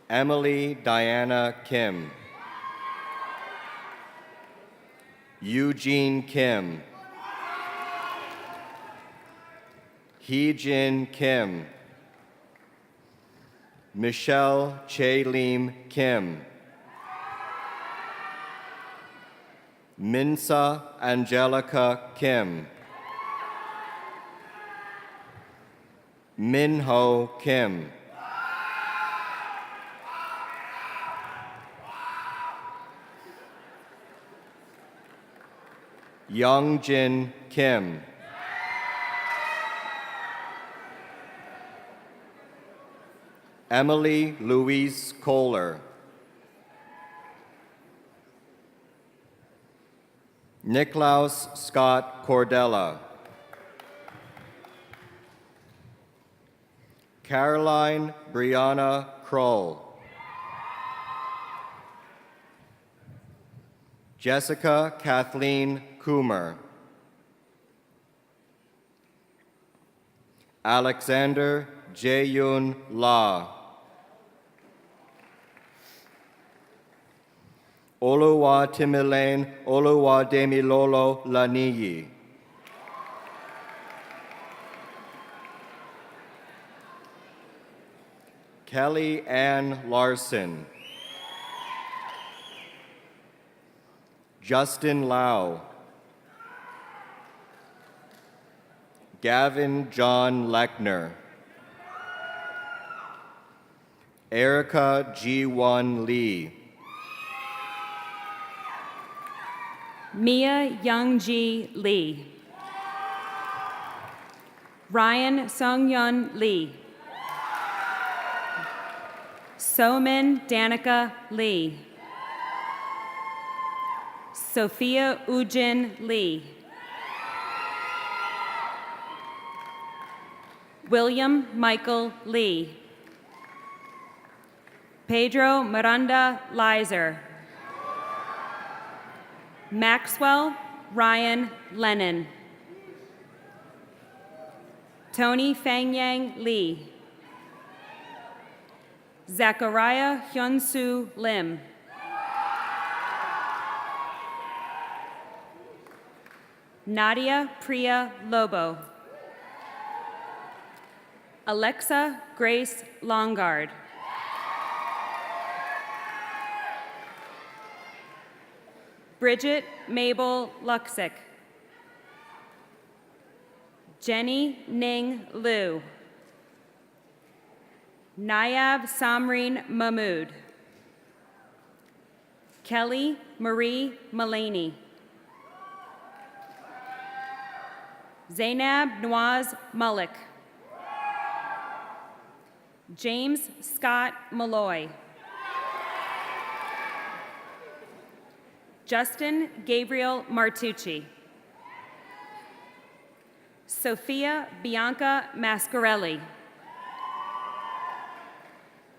Emily Diana Kim. Eugene Kim. Hee-Jin Kim. Michelle Che-Lim Kim. Minsa Angelica Kim. Min-Ho Kim. Young-Jin Kim. Emily Louise Kohler. Niklaus Scott Cordella. Caroline Brianna Kroll. Jessica Kathleen Coomer. Alexander Jae-Yun La. Oluwa Timilane Oluwa Demilolo Laniyi. Kelly Ann Larson. Justin Lau. Gavin John Lechner. Erica G1 Lee. Mia Youngji Lee. Ryan Sungyun Lee. Somin Danica Lee. Sophia Ujin Lee. William Michael Lee. Pedro Miranda Lizer. Maxwell Ryan Lennon. Tony Fangyang Lee. Zachariah Hyunsu Lim. Nadia Priya Lobo. Alexa Grace Longard. Bridget Mabel Luxick. Jenny Ning Liu. Nayab Samreen Mahmood. Kelly Marie Mullaney. Zainab Nawaz Mullick. James Scott Malloy. Justin Gabriel Martucci. Sophia Bianca Mascarelli.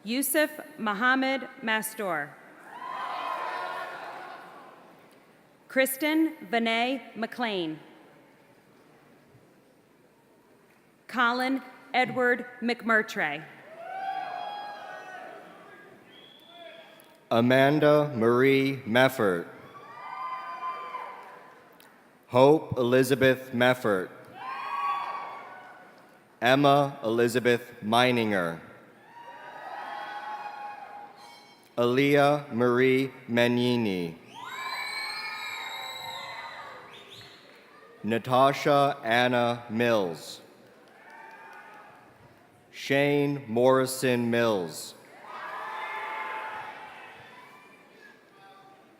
Yusuf Mohammed Mastor. Kristen Vinay McLean. Colin Edward McMurtry. Amanda Marie Meffert. Hope Elizabeth Meffert. Emma Elizabeth Meininger. Aaliyah Marie Magnini. Natasha Anna Mills. Shane Morrison Mills.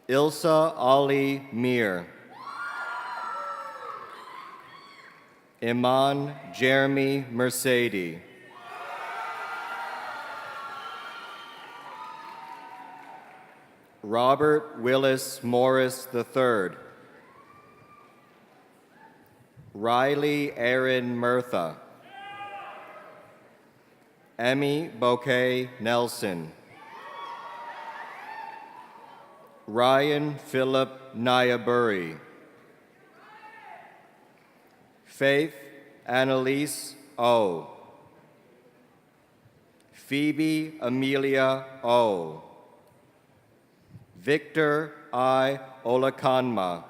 Ilsa Ali Mir. Iman Jeremy Mercedes. Robert Willis Morris III. Riley Aaron Murtha. Emmy Bouquet Nelson. Ryan Philip Nyaburi. Faith Annalise O. Phoebe Amelia O. Victor I. Olakanma.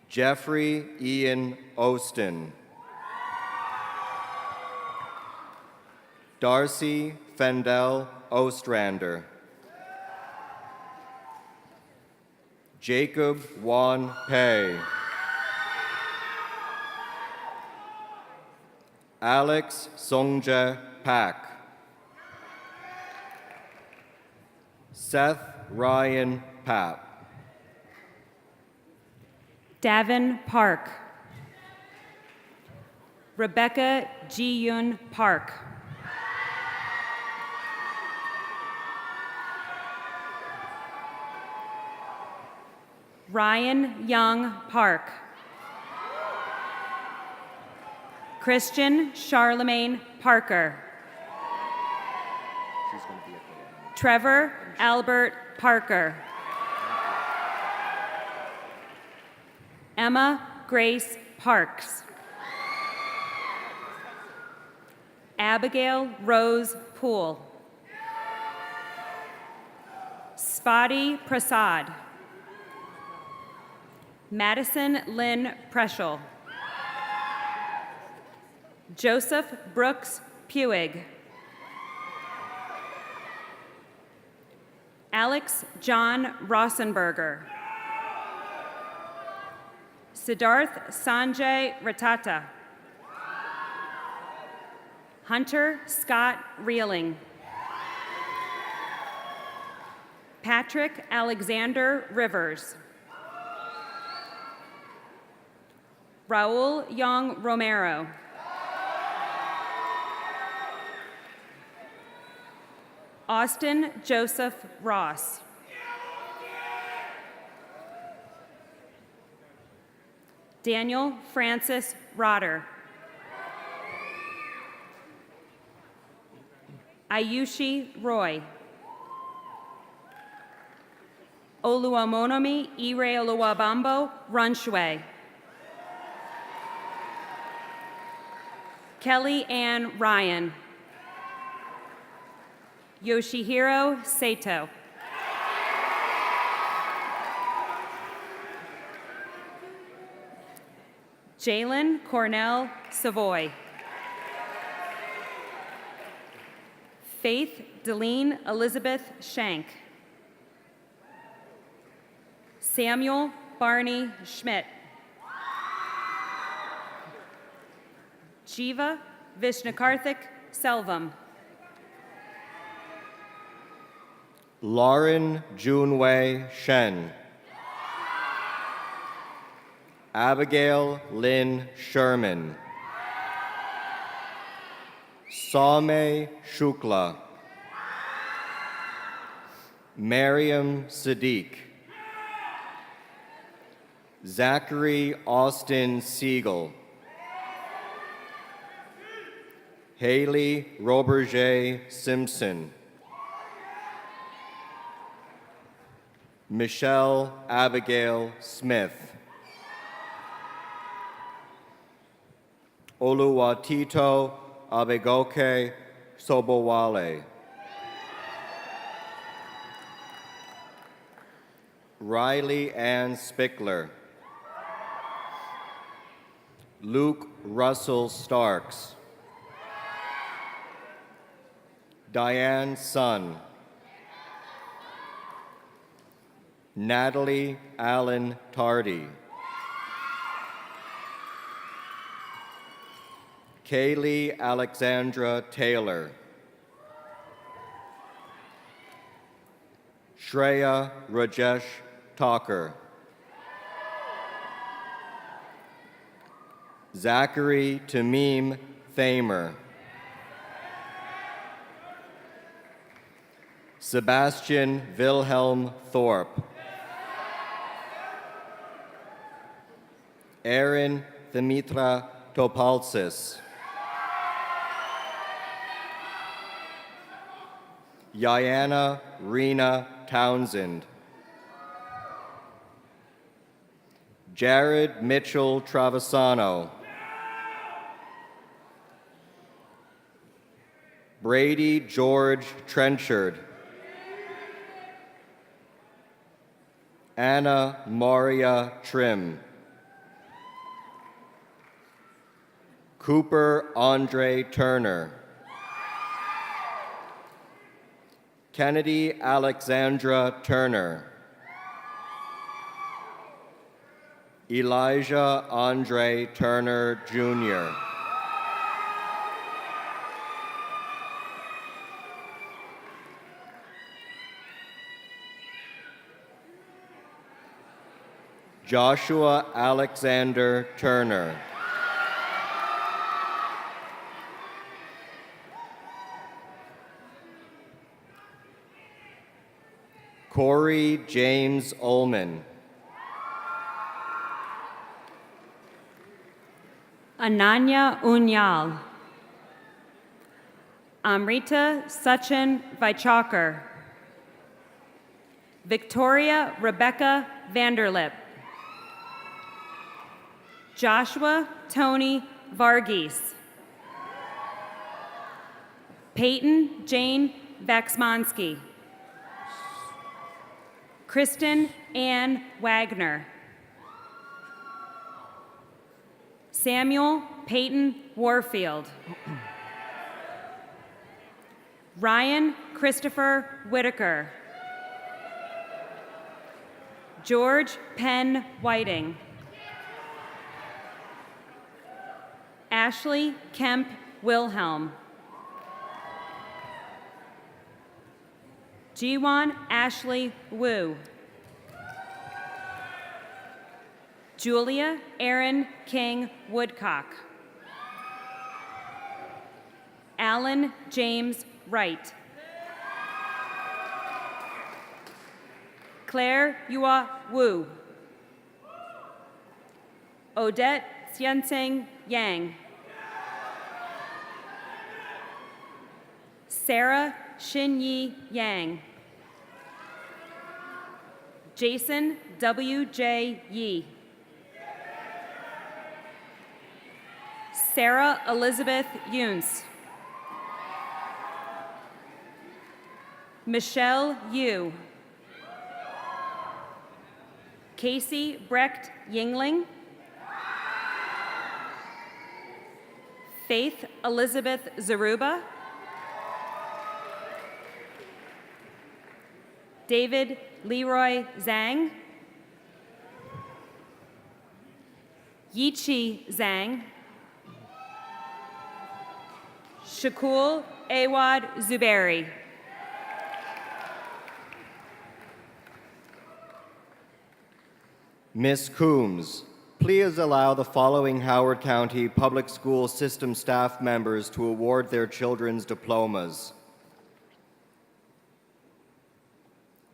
Jeffrey Ian Ostin. Darcy Fendel Ostrander. Jacob Juan Pei. Alex Songje Pak. Seth Ryan Papp. Davin Park. Rebecca Ji-Yun Park. Ryan Young Park. Christian Charlemagne Parker. Trevor Albert Parker. Emma Grace Parks. Abigail Rose Poole. Spotty Prasad. Madison Lynn Preschel. Joseph Brooks Puig. Alex John Rossenberger. Siddharth Sanjay Ratata. Hunter Scott Reeling. Patrick Alexander Rivers. Raul Young Romero. Austin Joseph Ross. Daniel Francis Rotter. Ayushi Roy. Oluwamonomi Ire Oluwabambo Runshway. Kelly Ann Ryan. Yoshihiro Sato. Jalen Cornell Savoy. Faith Deline Elizabeth Shank. Samuel Barney Schmidt. Jiva Vishnakarthik Selvam. Lauren Junwei Shen. Abigail Lynn Sherman. Saume Shukla. Mariam Sadiq. Zachary Austin Siegel. Haley Roberger Simpson. Michelle Abigail Smith. Oluwatito Abegoke Sobowale. Riley Ann Spickler. Luke Russell Starks. Diane Sun. Natalie Allen Tardy. Kaylee Alexandra Taylor. Shreya Rajesh Talker. Zachary Tamim Thamer. Sebastian Wilhelm Thorpe. Aaron Themitra Topalsis. Diana Rena Townsend. Jared Mitchell Travisano. Brady George Trenchard. Anna Maria Trim. Cooper Andre Turner. Kennedy Alexandra Turner. Elijah Andre Turner, Jr. Joshua Alexander Turner. Corey James Ullman. Ananya Unyal. Amrita Sachin Vichakar. Victoria Rebecca Vanderlip. Joshua Tony Varghese. Peyton Jane Vaxmansky. Kristen Ann Wagner. Samuel Peyton Warfield. Ryan Christopher Whitaker. George Penn Whiting. Ashley Kemp Wilhelm. Jiwon Ashley Wu. Julia Erin King Woodcock. Alan James Wright. Claire Yua Wu. Odette Xianseng Yang. Sarah Xinyi Yang. Jason W.J. Yi. Sarah Elizabeth Yunes. Michelle Yu. Casey Brecht Yingling. Faith Elizabeth Zaruba. David Leroy Zhang. Yichi Zhang. Shakul Awad Zuberi. Ms. Coombs, please allow the following Howard County Public School System staff members to award their children's diplomas.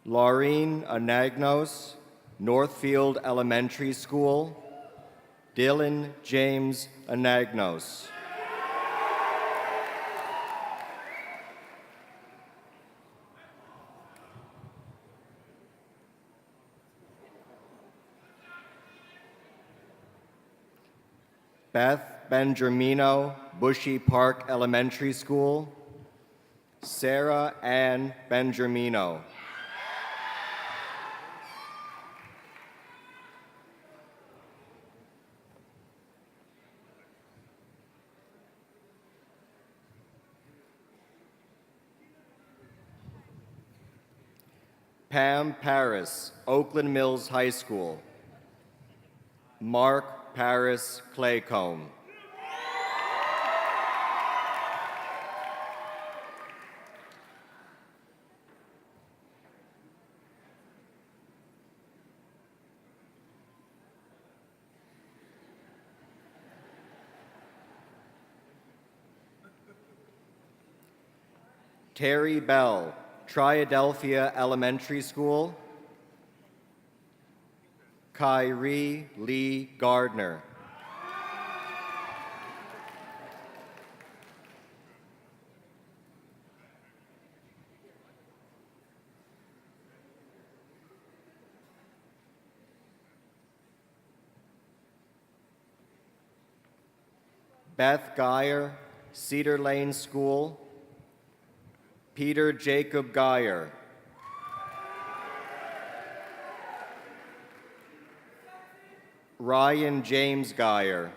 Laureen Anagnos, Northfield Elementary School. Dylan James Anagnos. Beth Benjamino, Bushy Park Elementary School. Sarah Ann Benjamino. Pam Paris, Oakland Mills High School. Mark Paris Claycomb. Terry Bell, Triadelphia Elementary School. Kyrie Lee Gardner. Beth Geyer, Cedar Lane School. Peter Jacob Geyer. Ryan James Geyer.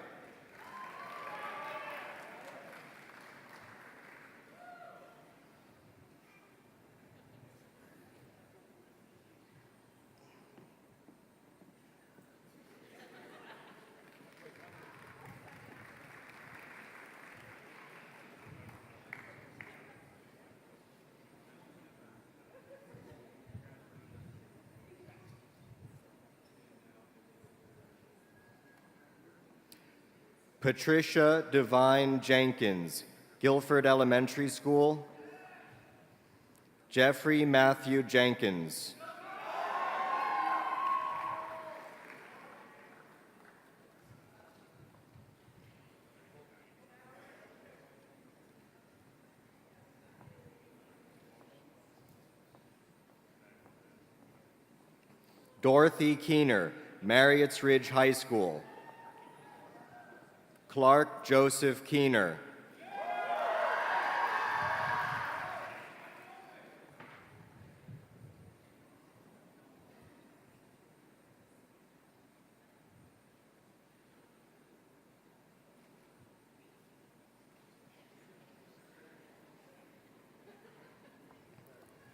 Patricia Devine Jenkins, Guilford Elementary School. Jeffrey Matthew Jenkins. Dorothy Keener, Marriotts Ridge High School. Clark Joseph Keener.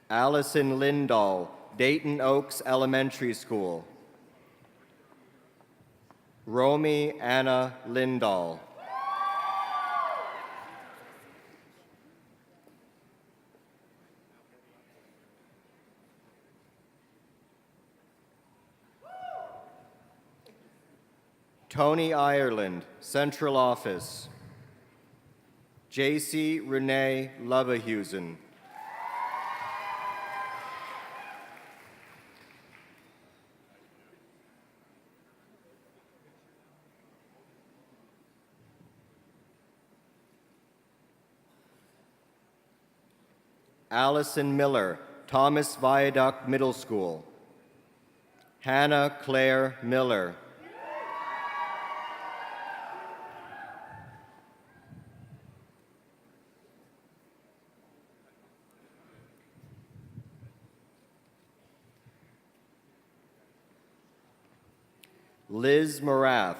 Allison Lindahl, Dayton Oaks Elementary School. Romy Anna Lindahl. Tony Ireland, Central Office. J.C. Renee Lubehusen. Allison Miller, Thomas Viaduct Middle School. Hannah Claire Miller. Liz Morath,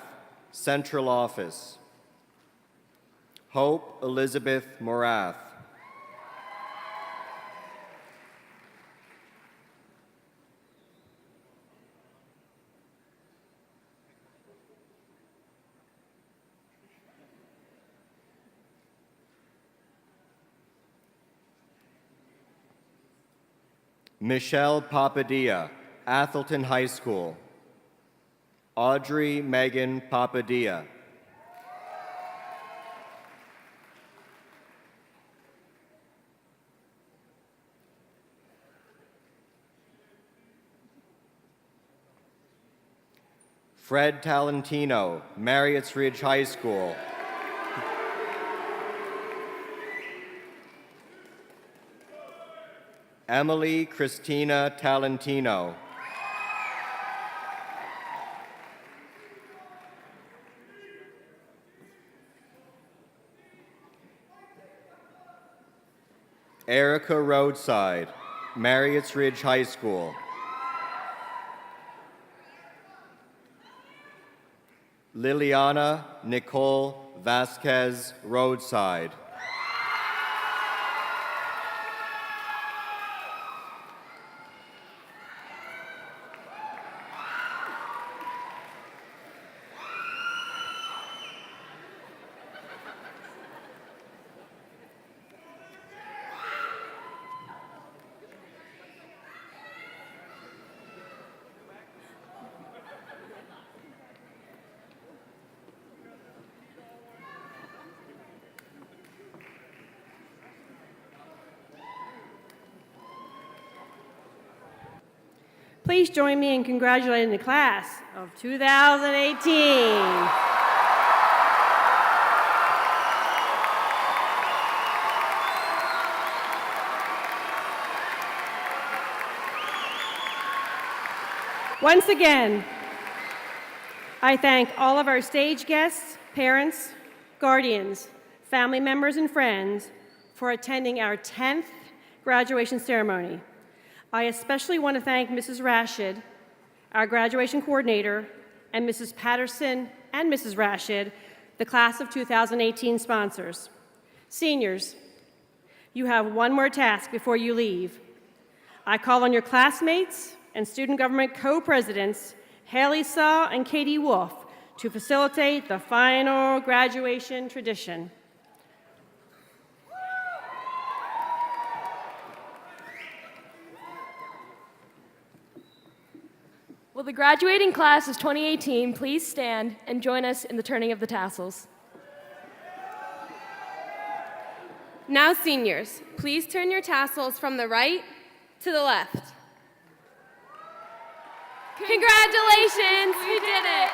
Central Office. Hope Elizabeth Morath. Michelle Papadilla, Athelton High School. Audrey Megan Papadilla. Fred Talentino, Marriotts Ridge High School. Emily Christina Talentino. Erica Roadside, Marriotts Ridge High School. Liliana Nicole Vasquez Roadside. Please join me in congratulating the class of 2018. Once again, I thank all of our stage guests, parents, guardians, family members, and friends for attending our 10th graduation ceremony. I especially want to thank Mrs. Rashid, our graduation coordinator, and Mrs. Patterson and Mrs. Rashid, the class of 2018 sponsors. Seniors, you have one more task before you leave. I call on your classmates and student government co-presidents, Haley Saw and Katie Wolf, to facilitate the final graduation tradition. Will the graduating class of 2018 please stand and join us in the turning of the tassels? Now, seniors, please turn your tassels from the right to the left. Congratulations, you did it!